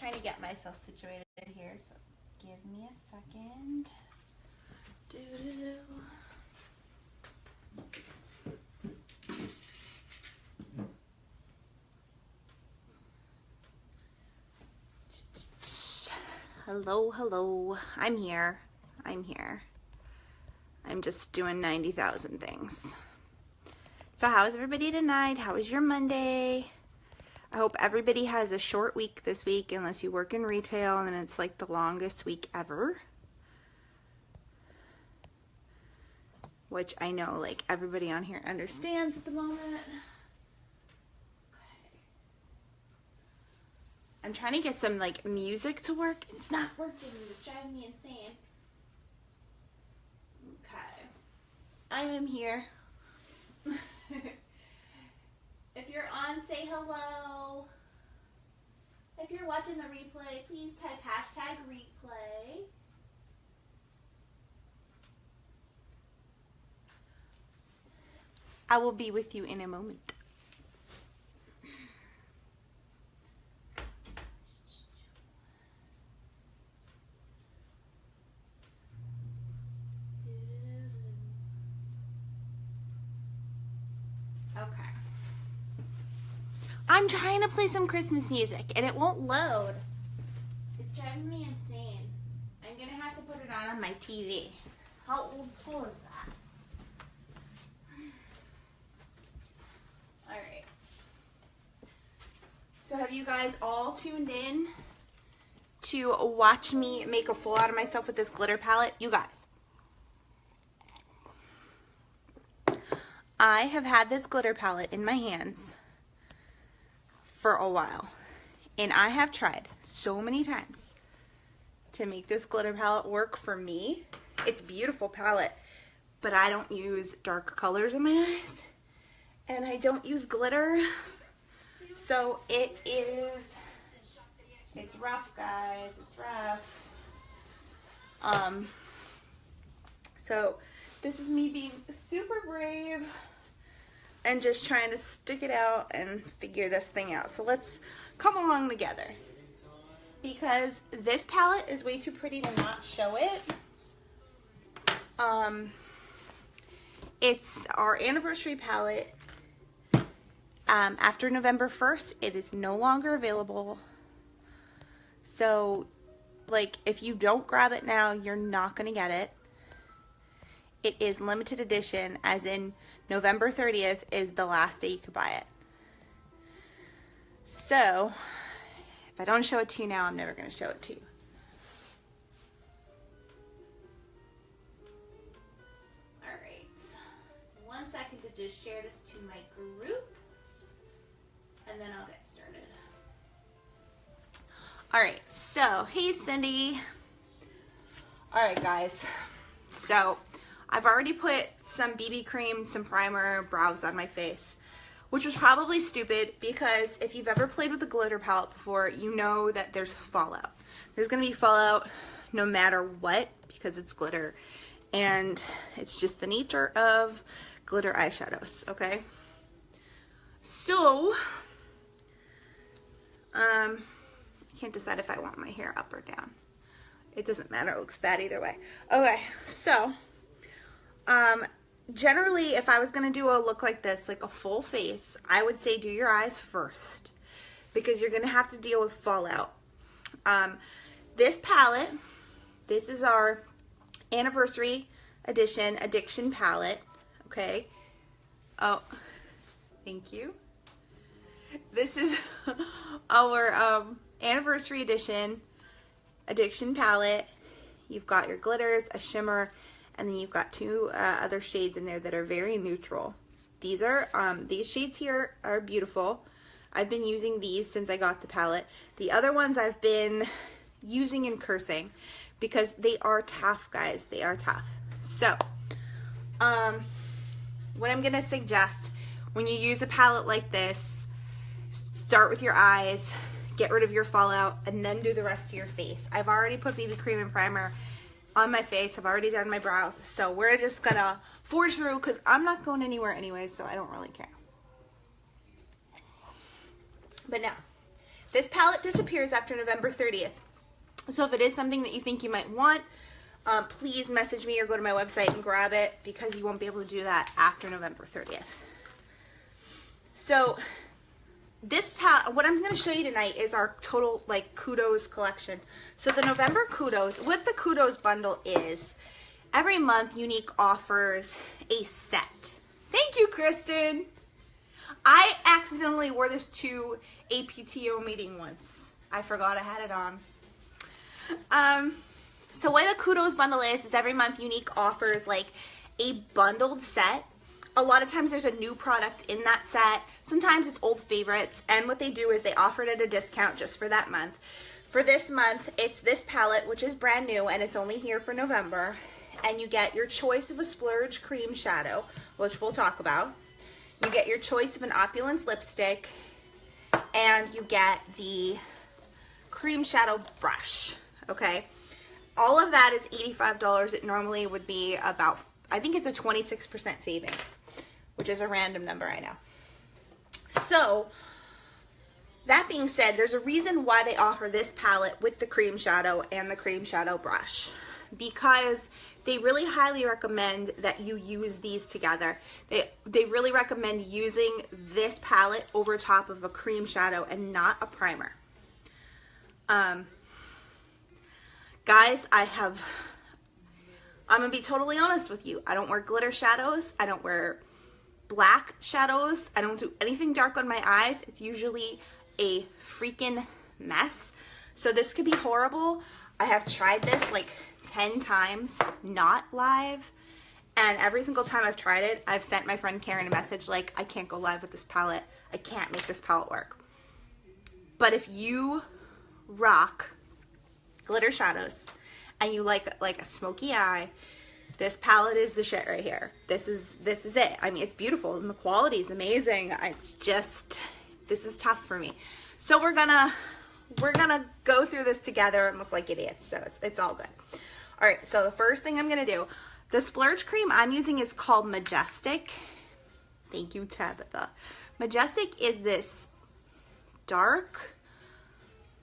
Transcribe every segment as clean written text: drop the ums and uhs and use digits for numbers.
trying to get myself situated here, so give me a second. Hello, hello. I'm here. I'm just doing 90,000 things. So how is everybody tonight? How was your Monday? I hope everybody has a short week this week, unless you work in retail, and then it's like the longest week ever. Which I know like everybody on here understands at the moment. Okay. I'm trying to get some like music to work. It's not working. It's driving me insane. Okay. I am here. If you're on, say hello. If you're watching the replay, please type hashtag replay. I will be with you in a moment. Okay. I'm trying to play some Christmas music and it won't load. It's driving me insane. I'm gonna have to put it on my TV. How old school is that? Alright. So have you guys all tuned in to watch me make a fool out of myself with this glitter palette? You guys. I have had this glitter palette in my hands for a while, and I have tried so many times to make this glitter palette work for me. It's a beautiful palette, but I don't use dark colors in my eyes, and I don't use glitter, so it's rough, guys. It's rough. So this is me being super brave and just trying to stick it out and figure this thing out. So let's come along together, because this palette is way too pretty to not show it. It's our anniversary palette. After November 1st, it is no longer available. So, like, if you don't grab it now, you're not going to get it. It is limited edition, as in November 30th is the last day you could buy it. So, if I don't show it to you now, I'm never going to show it to you. Alright. 1 second to just share this to my group, and then I'll get started. Alright, so, hey Cindy. Alright guys, so I've already put some BB cream, some primer, brows on my face, which was probably stupid, because if you've ever played with a glitter palette before, you know that there's fallout. There's going to be fallout no matter what, because it's glitter, and it's just the nature of glitter eyeshadows, okay? So, I can't decide if I want my hair up or down. It doesn't matter, it looks bad either way. Okay, so generally, if I was going to do a look like this, like a full face, I would say do your eyes first, because you're going to have to deal with fallout. This palette, this is our anniversary edition Addiction palette, okay? Oh, thank you. This is our anniversary edition Addiction palette. You've got your glitters, a shimmer, and then you've got two other shades in there that are very neutral. These are these shades here are beautiful. I've been using these since I got the palette. The other ones I've been using and cursing, because they are tough, guys. They are tough. So, what I'm gonna suggest when you use a palette like this, start with your eyes, get rid of your fallout, and then do the rest of your face. I've already put BB cream and primer on my face. I've already done my brows, so we're just gonna forge through, because I'm not going anywhere anyway, so I don't really care. But now, This palette disappears after November 30th. So if it is something that you think you might want, please message me or go to my website and grab it, because you won't be able to do that after November 30th. So this palette, what I'm going to show you tonight is our total like Kudos collection. So the November Kudos, what the Kudos bundle is, every month Younique offers a set. Thank you, Kristen. I accidentally wore this to a PTO meeting once. I forgot I had it on. So what the Kudos bundle is every month Younique offers like a bundled set. A lot of times there's a new product in that set. Sometimes it's old favorites, and what they do is they offer it at a discount just for that month. For this month, it's this palette, which is brand new, and it's only here for November. And you get your choice of a Splurge cream shadow, which we'll talk about. You get your choice of an Opulence lipstick, and you get the cream shadow brush, okay? All of that is $85. It normally would be about, I think it's a 26% savings, which is a random number, I know. So, that being said, there's a reason why they offer this palette with the cream shadow and the cream shadow brush, because they really highly recommend that you use these together. They really recommend using this palette over top of a cream shadow and not a primer. Guys, I'm gonna be totally honest with you. I don't wear glitter shadows. I don't wear black shadows. I don't do anything dark on my eyes. It's usually a freaking mess. So this could be horrible. I have tried this like 10 times, not live. And every single time I've tried it, I've sent my friend Karen a message like, I can't go live with this palette. I can't make this palette work. But if you rock glitter shadows and you like a smoky eye, this palette is the shit right here. This is it. I mean, it's beautiful and the quality is amazing. It's just, this is tough for me. So we're gonna go through this together and look like idiots. So it's all good. All right, so the first thing I'm gonna do, the Splurge cream I'm using is called Majestic. Thank you, Tabitha. Majestic is this dark,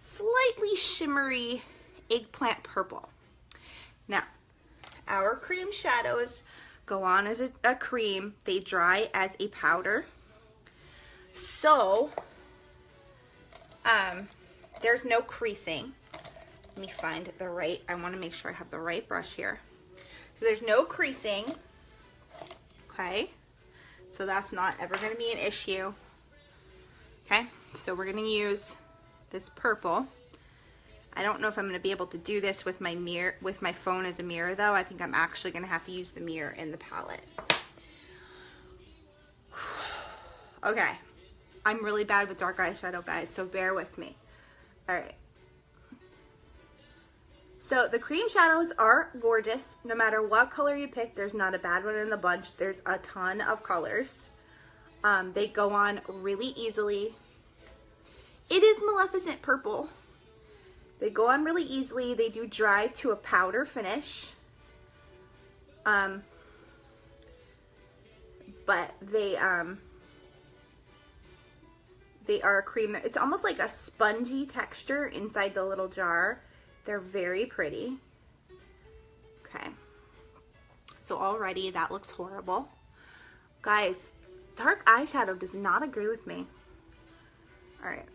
slightly shimmery eggplant purple. Now, our cream shadows go on as a cream. They dry as a powder. So, there's no creasing. Let me find the right, I want to make sure I have the right brush here. So there's no creasing, okay? So that's not ever going to be an issue, okay? So we're going to use this purple. I don't know if I'm going to be able to do this with my mirror, with my phone as a mirror though. I think I'm actually going to have to use the mirror in the palette. Okay, I'm really bad with dark eyeshadow, guys, so bear with me. All right. So the cream shadows are gorgeous. No matter what color you pick, there's not a bad one in the bunch. There's a ton of colors. They go on really easily. It is Maleficent purple. They go on really easily. They do dry to a powder finish. But they are a cream. It's almost like a spongy texture inside the little jar. They're very pretty. Okay. So already that looks horrible. Guys, dark eyeshadow does not agree with me. All right.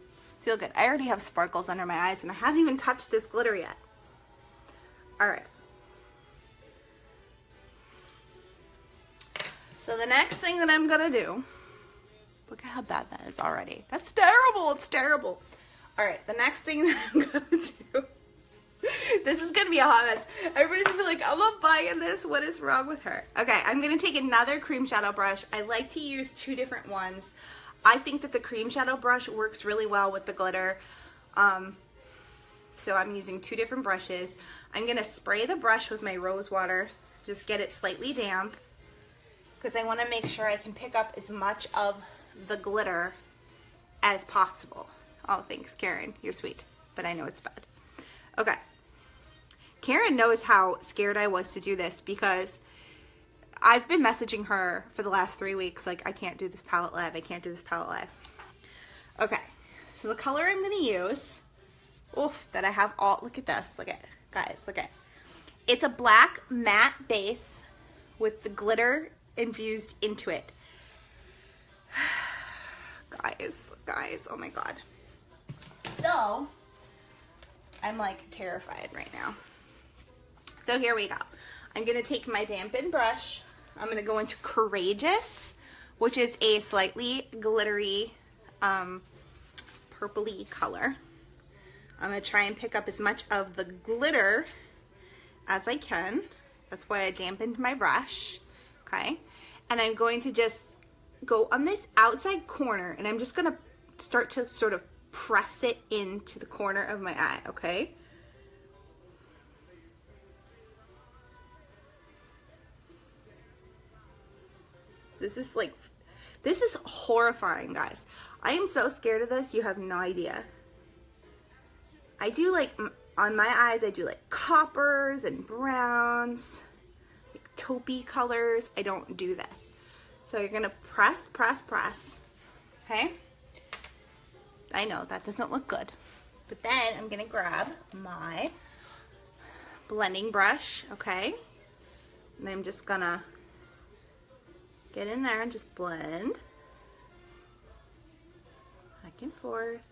Feel good. I already have sparkles under my eyes and I haven't even touched this glitter yet. All right. So the next thing that I'm gonna do, look at how bad that is already. That's terrible. It's terrible. All right. The next thing that I'm gonna do, this is gonna be a hot mess. Everybody's gonna be like, I'm not buying this. What is wrong with her? Okay, I'm gonna take another cream shadow brush. I like to use two different ones. I think that the cream shadow brush works really well with the glitter. So I'm using two different brushes. I'm gonna spray the brush with my rose water, just get it slightly damp, because I wanna make sure I can pick up as much of the glitter as possible. Oh, thanks, Karen. You're sweet, but I know it's bad. Okay. Karen knows how scared I was to do this because I've been messaging her for the last 3 weeks like, I can't do this palette live. I can't do this palette live. Okay. So the color I'm going to use, oof, that I have all, look at this, look at, guys, look at. It's a black matte base with the glitter infused into it. Guys, oh my God. So, I'm like terrified right now. So here we go. I'm going to take my dampen brush. I'm going to go into Courageous, which is a slightly glittery, purpley color. I'm going to try and pick up as much of the glitter as I can. That's why I dampened my brush. Okay. And I'm going to just go on this outside corner, and I'm just going to start to sort of press it into the corner of my eye. Okay. This is horrifying, guys. I am so scared of this, you have no idea. I do like, on my eyes, I do like coppers and browns, like taupey colors. I don't do this. So you're gonna press, okay? I know, that doesn't look good. But then I'm gonna grab my blending brush, okay? And I'm just gonna get in there and just blend back and forth.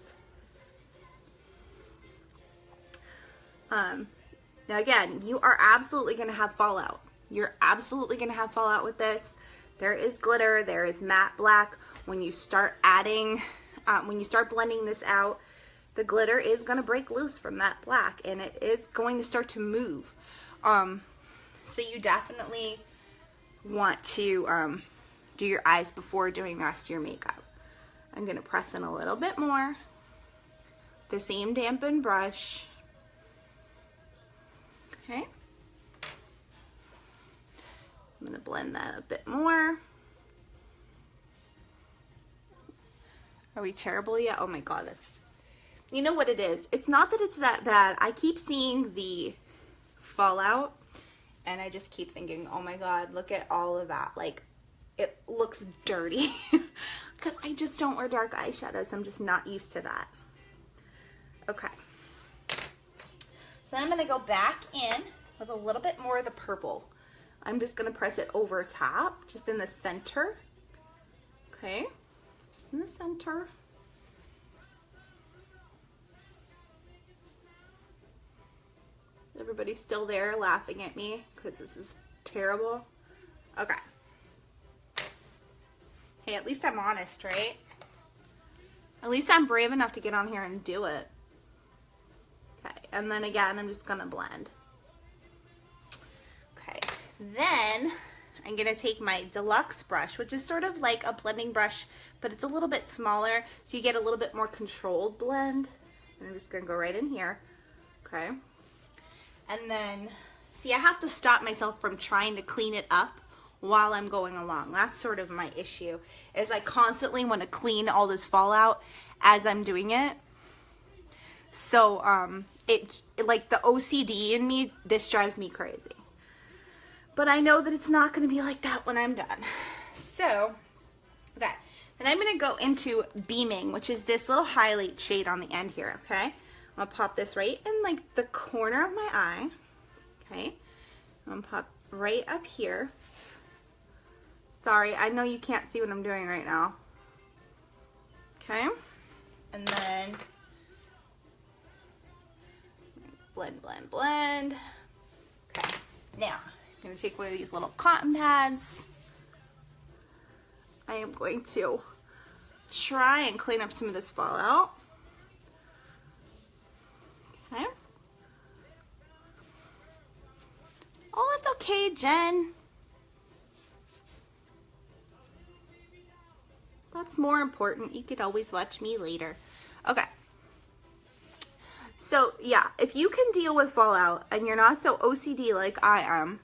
Now again, you are absolutely going to have fallout. You're absolutely going to have fallout with this. There is glitter, there is matte black. When you start adding, when you start blending this out, the glitter is going to break loose from that black, and it is going to start to move. So you definitely want to do your eyes before doing the rest of your makeup. I'm going to press in a little bit more. The same dampened brush. Okay. I'm going to blend that a bit more. Are we terrible yet? Oh my God, that's... You know what it is? It's not that it's that bad. I keep seeing the fallout, and I just keep thinking, oh my God, look at all of that. Like, it looks dirty. Because I just don't wear dark eyeshadows. I'm just not used to that. Okay. So then I'm going to go back in with a little bit more of the purple. I'm just going to press it over top, just in the center. Okay. Just in the center. Everybody's still there laughing at me because this is terrible. Okay. Hey, at least I'm honest, right? At least I'm brave enough to get on here and do it. Okay, and then again, I'm just gonna blend. Okay, then I'm gonna take my deluxe brush, which is sort of like a blending brush, but it's a little bit smaller, so you get a little bit more controlled blend. And I'm just gonna go right in here, okay? And then, see, I have to stop myself from trying to clean it up while I'm going along. That's sort of my issue, is I constantly want to clean all this fallout as I'm doing it. So, it like the OCD in me, this drives me crazy. But I know that it's not going to be like that when I'm done. So, okay. Then I'm going to go into Beaming, which is this little highlight shade on the end here, okay? I'm going to pop this right in like the corner of my eye, okay? I'm going to pop right up here. Sorry, I know you can't see what I'm doing right now. Okay? And then blend, blend, blend. Okay. Now, I'm going to take one of these little cotton pads. I am going to try and clean up some of this fallout. Okay. Oh, it's okay, Jen. That's more important. You could always watch me later. Okay. So, yeah, if you can deal with fallout and you're not so OCD like I am,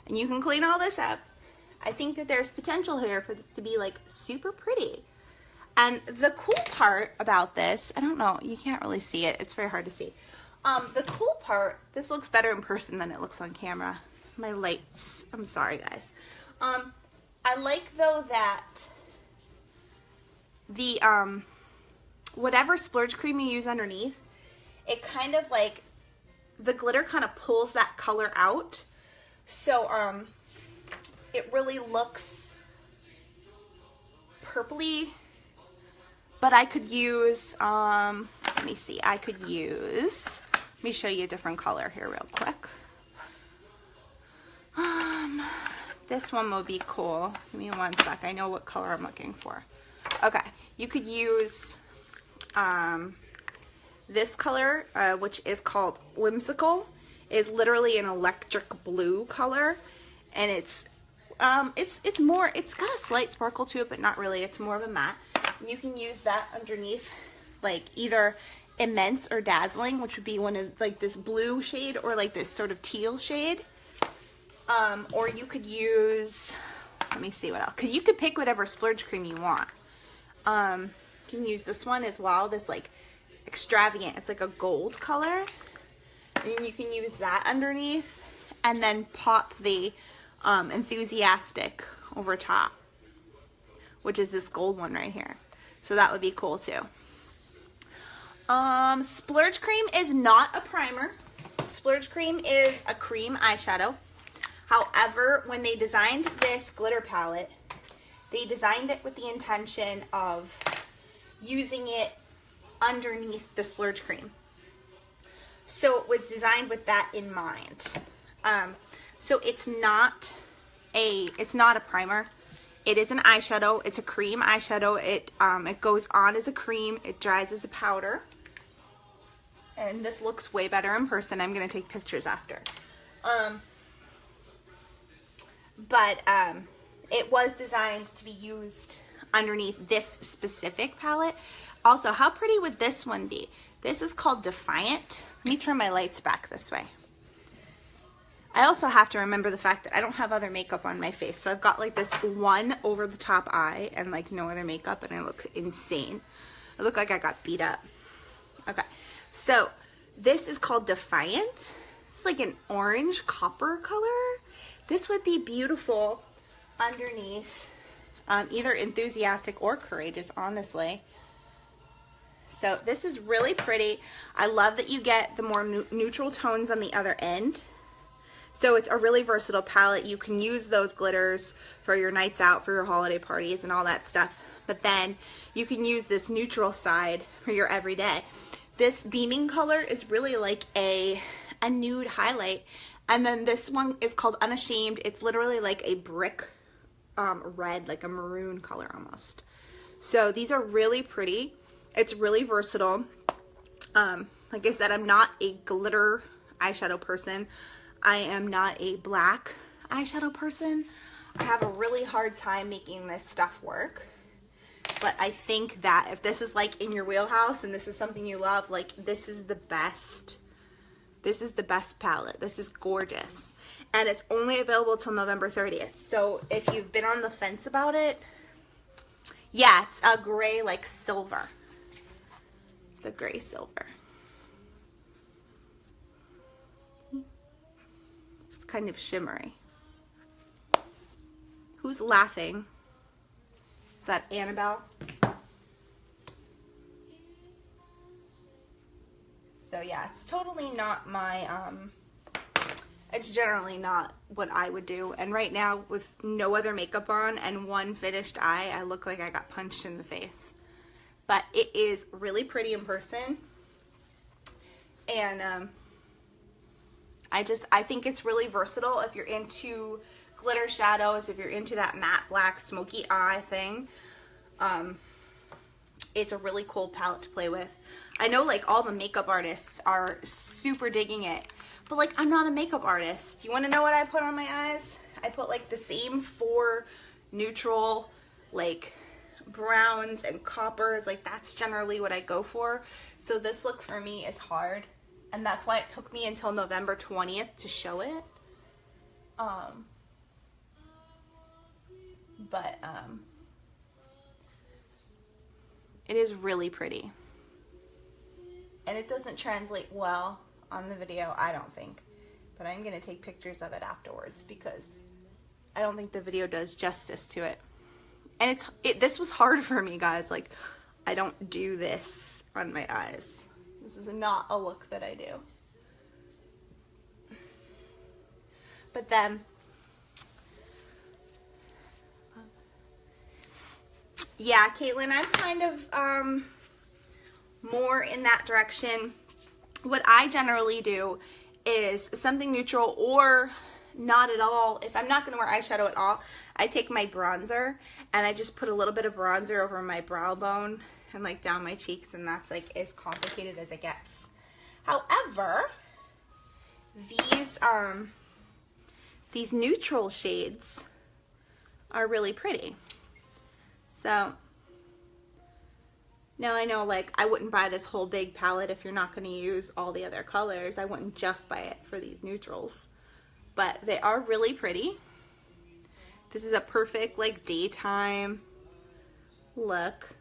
and you can clean all this up, I think that there's potential here for this to be, like, super pretty. And the cool part about this, I don't know, you can't really see it. It's very hard to see. The cool part, this looks better in person than it looks on camera. My lights, I'm sorry, guys. I like, though, that the whatever splurge cream you use underneath, it kind of like, the glitter kind of pulls that color out. So it really looks purpley. But I could use, let me see, let me show you a different color here real quick. This one will be cool. Give me one sec. I know what color I'm looking for. Okay, you could use this color, which is called Whimsical. Is literally an electric blue color, and it's more. It's got a slight sparkle to it, but not really. It's more of a matte. You can use that underneath, like either Immense or Dazzling, which would be one of like this blue shade or like this sort of teal shade. Or you could use, let me see what else, because you could pick whatever splurge cream you want. You can use this one as well, this like extravagant, it's like a gold color. And you can use that underneath and then pop the Enthusiastic over top, which is this gold one right here. So that would be cool too. Splurge cream is not a primer. Splurge cream is a cream eyeshadow. However, when they designed this glitter palette, they designed it with the intention of using it underneath the splurge cream. So it was designed with that in mind. So it's not a primer. It is an eyeshadow. It's a cream eyeshadow. It goes on as a cream. It dries as a powder. And this looks way better in person. I'm going to take pictures after. But it was designed to be used underneath this specific palette. Also, how pretty would this one be? This is called Defiant. Let me turn my lights back this way. I also have to remember the fact that I don't have other makeup on my face. So I've got like this one over the top eye and like no other makeup, and I look insane. I look like I got beat up. Okay, so this is called Defiant. It's like an orange copper color. This would be beautiful underneath either Enthusiastic or Courageous, honestly. So this is really pretty. I love that you get the more neutral tones on the other end. So it's a really versatile palette. You can use those glitters for your nights out, for your holiday parties and all that stuff. But then you can use this neutral side for your everyday. This beaming color is really like a nude highlight. And then this one is called Unashamed. It's literally like a brick red, like a maroon color almost. So these are really pretty. It's really versatile. Like I said, I'm not a glitter eyeshadow person. I am not a black eyeshadow person. I have a really hard time making this stuff work. But I think that if this is like in your wheelhouse and this is something you love, like this is the best. This is the best palette. This is gorgeous. And it's only available till November 30th. So if you've been on the fence about it, yeah, it's a gray like silver. It's a gray silver. It's kind of shimmery. Who's laughing? Is that Annabelle? So yeah, it's totally not my, it's generally not what I would do. And right now, with no other makeup on and one finished eye, I look like I got punched in the face. But it is really pretty in person. And I think it's really versatile if you're into glitter shadows, if you're into that matte black smoky eye thing. It's a really cool palette to play with. I know like all the makeup artists are super digging it, but like I'm not a makeup artist. You want to know what I put on my eyes? I put like the same 4 neutral like browns and coppers. Like that's generally what I go for. So this look for me is hard, and that's why it took me until November 20th to show it. It is really pretty. And it doesn't translate well on the video, I don't think. But I'm going to take pictures of it afterwards because I don't think the video does justice to it. And this was hard for me, guys. Like, I don't do this on my eyes. This is not a look that I do. But then, yeah, Caitlin, I'm kind of more in that direction. What I generally do is something neutral or not at all. If I'm not going to wear eyeshadow at all, I take my bronzer and I just put a little bit of bronzer over my brow bone and like down my cheeks, and that's like as complicated as it gets. However, these neutral shades are really pretty. So now I know, like, I wouldn't buy this whole big palette if you're not going to use all the other colors. I wouldn't just buy it for these neutrals. But they are really pretty. This is a perfect, like, daytime look.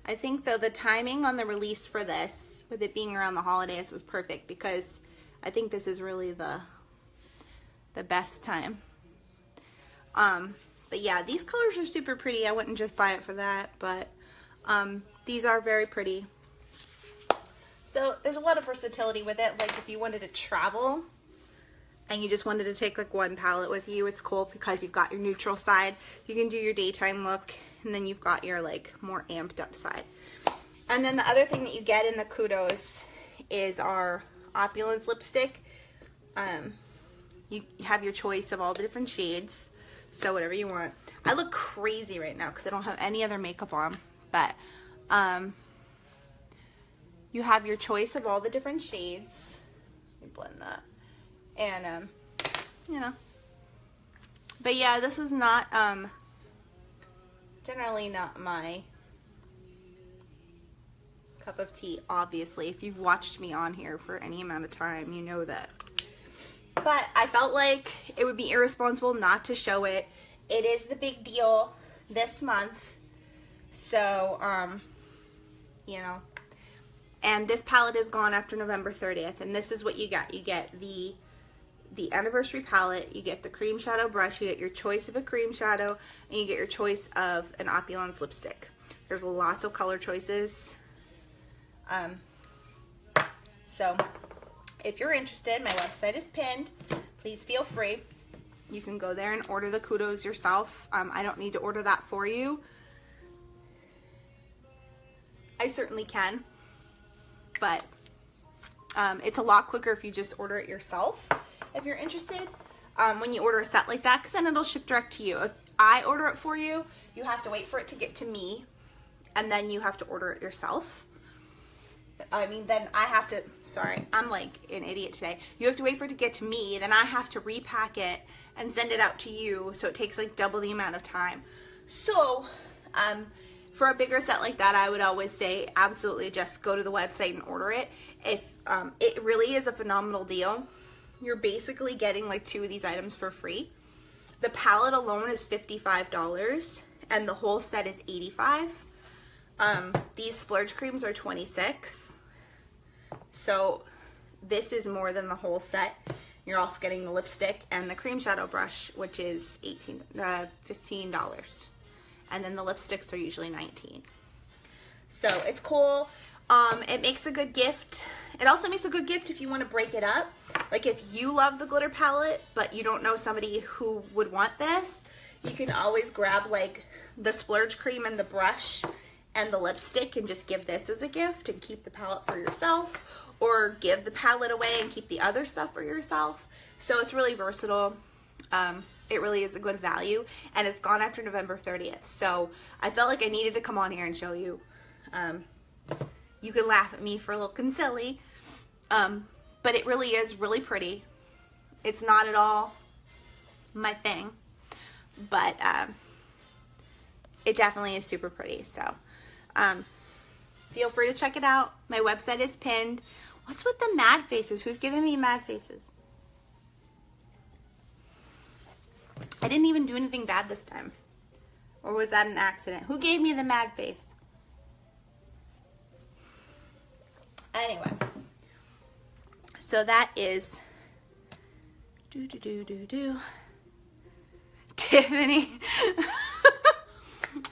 I think though the timing on the release for this, with it being around the holidays, was perfect because I think this is really the best time. But yeah, these colors are super pretty. I wouldn't just buy it for that, but these are very pretty. So there's a lot of versatility with it. Like if you wanted to travel and you just wanted to take like one palette with you, it's cool because you've got your neutral side. You can do your daytime look, and then you've got your like more amped up side. And then the other thing that you get in the Kudos is our Opulence lipstick. You have your choice of all the different shades, so whatever you want. I look crazy right now because I don't have any other makeup on, but you have your choice of all the different shades. Let me blend that. And you know, but yeah, this is not generally not my cup of tea, obviously. If you've watched me on here for any amount of time, you know that. But I felt like it would be irresponsible not to show it. It is the big deal this month, so you know. And this palette is gone after November 30th, and this is what you get. You get the anniversary palette, you get the cream shadow brush, you get your choice of a cream shadow, and you get your choice of an Opulence lipstick. There's lots of color choices. So if you're interested, my website is pinned. Please feel free. You can go there and order the Kudos yourself. I don't need to order that for you. I certainly can, but it's a lot quicker if you just order it yourself. If you're interested, when you order a set like that, because then it'll ship direct to you. If I order it for you, you have to wait for it to get to me, and then you have to order it yourself. I mean, then I have to, sorry, I'm like an idiot today. You have to wait for it to get to me, then I have to repack it and send it out to you, so it takes like double the amount of time. So, for a bigger set like that, I would always say absolutely just go to the website and order it. If it really is a phenomenal deal. You're basically getting like 2 of these items for free. The palette alone is $55 and the whole set is $85. These splurge creams are $26. So this is more than the whole set. You're also getting the lipstick and the cream shadow brush, which is $15. And then the lipsticks are usually $19. So it's cool. It makes a good gift. It also makes a good gift if you want to break it up. Like if you love the glitter palette, but you don't know somebody who would want this, you can always grab like the splurge cream and the brush and the lipstick and just give this as a gift and keep the palette for yourself, or give the palette away and keep the other stuff for yourself. So it's really versatile. It really is a good value, and it's gone after November 30th. So I felt like I needed to come on here and show you. You can laugh at me for looking silly, but it really is really pretty. It's not at all my thing, but it definitely is super pretty. So feel free to check it out. My website is pinned. What's with the mad faces? Who's giving me mad faces? I didn't even do anything bad this time. Or was that an accident? Who gave me the mad face? Anyway. So that is Tiffany.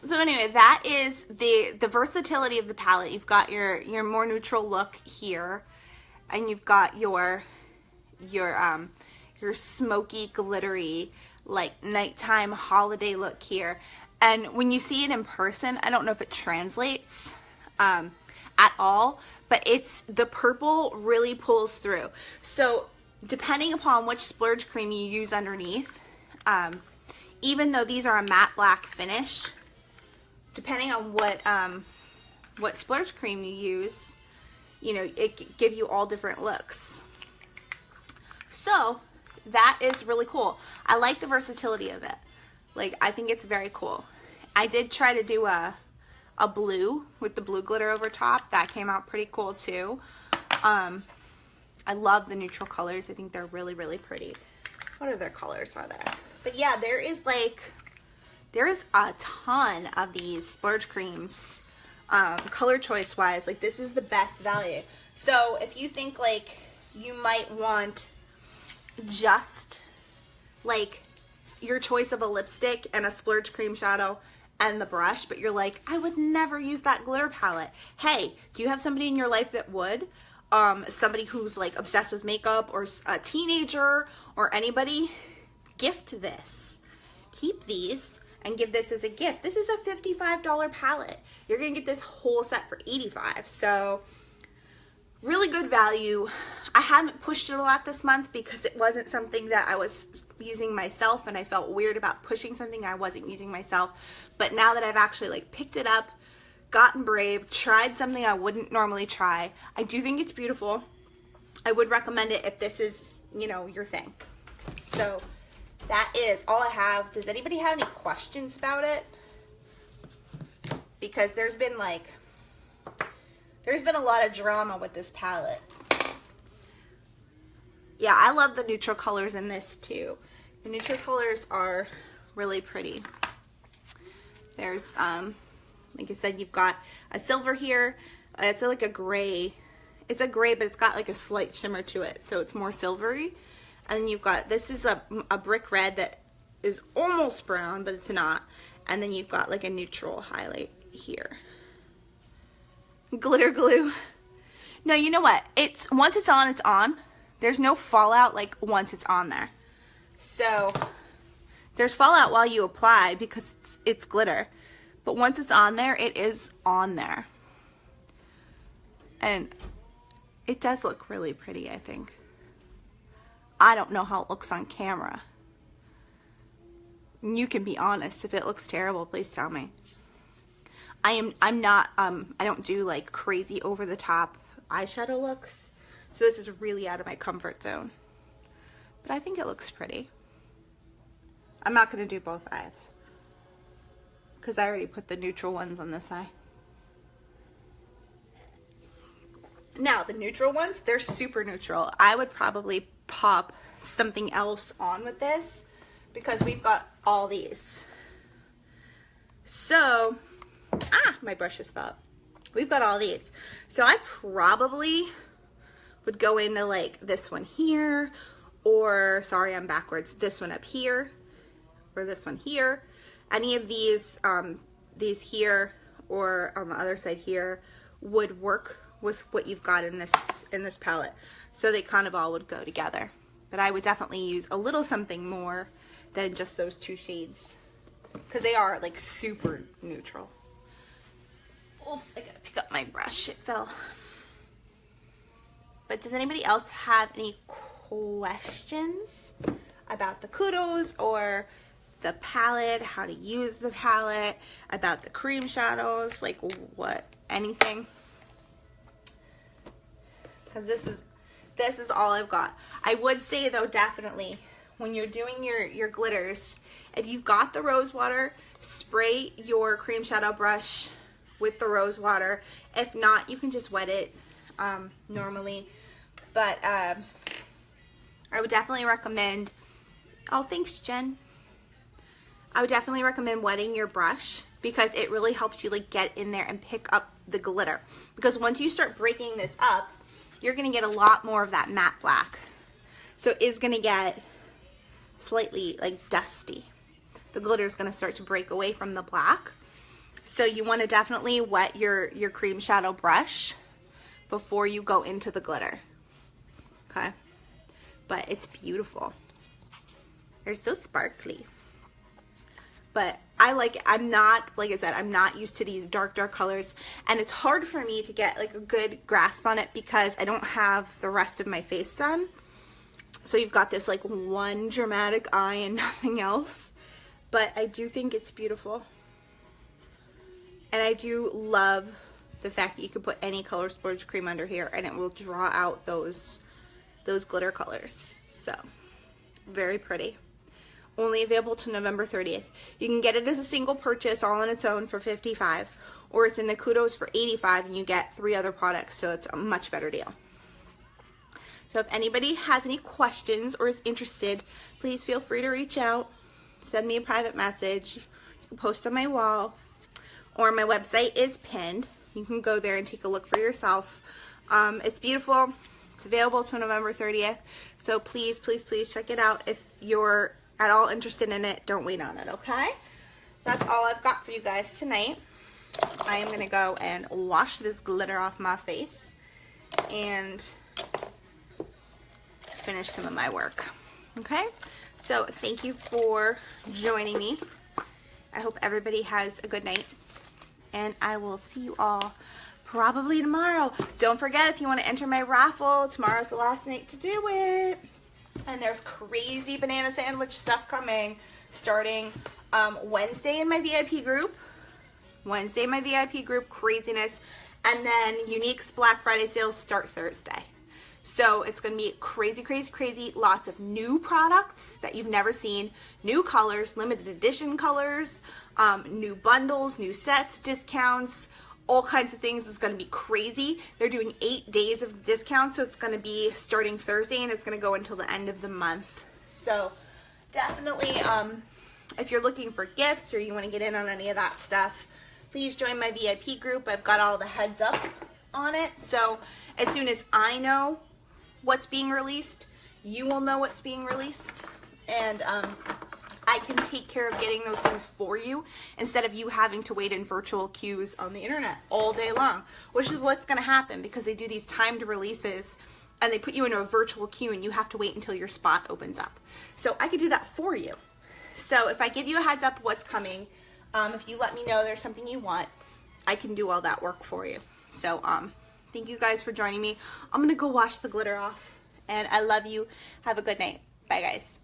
So anyway, that is the versatility of the palette. You've got your more neutral look here, and you've got your smoky, glittery, like nighttime holiday look here. And when you see it in person, I don't know if it translates at all, but the purple really pulls through. So depending upon which splurge cream you use underneath, even though these are a matte black finish, depending on what splurge cream you use, you know, it can give you all different looks. So that is really cool. I like the versatility of it. Like, I think it's very cool. I did try to do a blue with the blue glitter over top. That came out pretty cool too. I love the neutral colors. I think they're really, really pretty. What other colors are there? But yeah, there is a ton of these splurge creams, color choice wise. Like, this is the best value. So if you think like you might want just like your choice of a lipstick and a splurge cream shadow and the brush, but you're like, I would never use that glitter palette. Hey, do you have somebody in your life that would? Somebody who's like obsessed with makeup, or a teenager, or anybody? Gift this. Keep these and give this as a gift. This is a $55 palette. You're gonna get this whole set for $85. So really good value. I haven't pushed it a lot this month because it wasn't something that I was using myself, and I felt weird about pushing something I wasn't using myself. But now that I've actually like picked it up, gotten brave, tried something I wouldn't normally try, I do think it's beautiful. I would recommend it if this is, you know, your thing. So that is all I have. Does anybody have any questions about it? Because there's been a lot of drama with this palette. Yeah, I love the neutral colors in this too. The neutral colors are really pretty. There's, like I said, you've got a silver here. It's like a gray. It's a gray, but it's got like a slight shimmer to it, so it's more silvery. And then you've got, this is a brick red that is almost brown, but it's not. And then you've got like a neutral highlight here. Glitter glue. No, you know what? Once it's on, it's on. There's no fallout like once it's on there. So there's fallout while you apply because it's glitter. But once it's on there, it is on there. And it does look really pretty, I think. I don't know how it looks on camera. You can be honest. If it looks terrible, please tell me. I'm not, I don't do like crazy over the top eyeshadow looks. So this is really out of my comfort zone. But I think it looks pretty. I'm not going to do both eyes, because I already put the neutral ones on this eye. Now, the neutral ones, they're super neutral. I would probably pop something else on with this because we've got all these. So, my brush is fell. We've got all these. So I probably would go into like this one here, or, sorry, I'm backwards, this one up here, or this one here. Any of these here, or on the other side here, would work with what you've got in this palette. So they kind of all would go together. But I would definitely use a little something more than just those two shades, because they are like super neutral. Oof, I gotta pick up my brush, it fell. But does anybody else have any questions about the kudos or the palette, how to use the palette, about the cream shadows, like what, anything? Because this is all I've got. I would say though, definitely when you're doing your glitters, if you've got the rose water, spray your cream shadow brush with the rose water. If not, you can just wet it normally. But I would definitely recommend, oh, thanks, Jen. I would definitely recommend wetting your brush because it really helps you like get in there and pick up the glitter. Because once you start breaking this up, you're gonna get a lot more of that matte black. So it is gonna get slightly like dusty. The glitter is gonna start to break away from the black. So you wanna definitely wet your cream shadow brush before you go into the glitter, okay? But it's beautiful. They're so sparkly. But I like it. I'm not, like I said, I'm not used to these dark colors, and it's hard for me to get like a good grasp on it because I don't have the rest of my face done. So you've got this like one dramatic eye and nothing else. But I do think it's beautiful. And I do love the fact that you can put any color splurge cream under here and it will draw out those glitter colors. So, very pretty. Only available to November 30th. You can get it as a single purchase all on its own for $55, or it's in the Kudos for $85 and you get 3 other products, so it's a much better deal. So if anybody has any questions or is interested, please feel free to reach out, send me a private message, you can post on my wall, or my website is pinned. You can go there and take a look for yourself. It's beautiful. It's available till November 30th, so please, please, please check it out. If you're at all interested in it, don't wait on it, okay? That's all I've got for you guys tonight. I am going to go and wash this glitter off my face and finish some of my work, okay? So thank you for joining me. I hope everybody has a good night, and I will see you all probably tomorrow. Don't forget, if you want to enter my raffle, tomorrow's the last night to do it. And there's crazy banana sandwich stuff coming starting Wednesday in my VIP group. Wednesday in my VIP group, craziness. And then Unique's Black Friday sales start Thursday. So it's going to be crazy, crazy, crazy. Lots of new products that you've never seen. New colors, limited edition colors, new bundles, new sets, discounts. All kinds of things. Is going to be crazy. They're doing 8 days of discounts, so it's going to be starting Thursday and it's going to go until the end of the month. So definitely, if you're looking for gifts or you want to get in on any of that stuff, please join my VIP group. I've got all the heads up on it, so as soon as I know what's being released, you will know what's being released, and I can take care of getting those things for you instead of you having to wait in virtual queues on the internet all day long, which is what's going to happen because they do these timed releases and they put you into a virtual queue and you have to wait until your spot opens up. So I could do that for you. So if I give you a heads up what's coming, if you let me know there's something you want, I can do all that work for you. So thank you guys for joining me. I'm going to go wash the glitter off, and I love you. Have a good night. Bye, guys.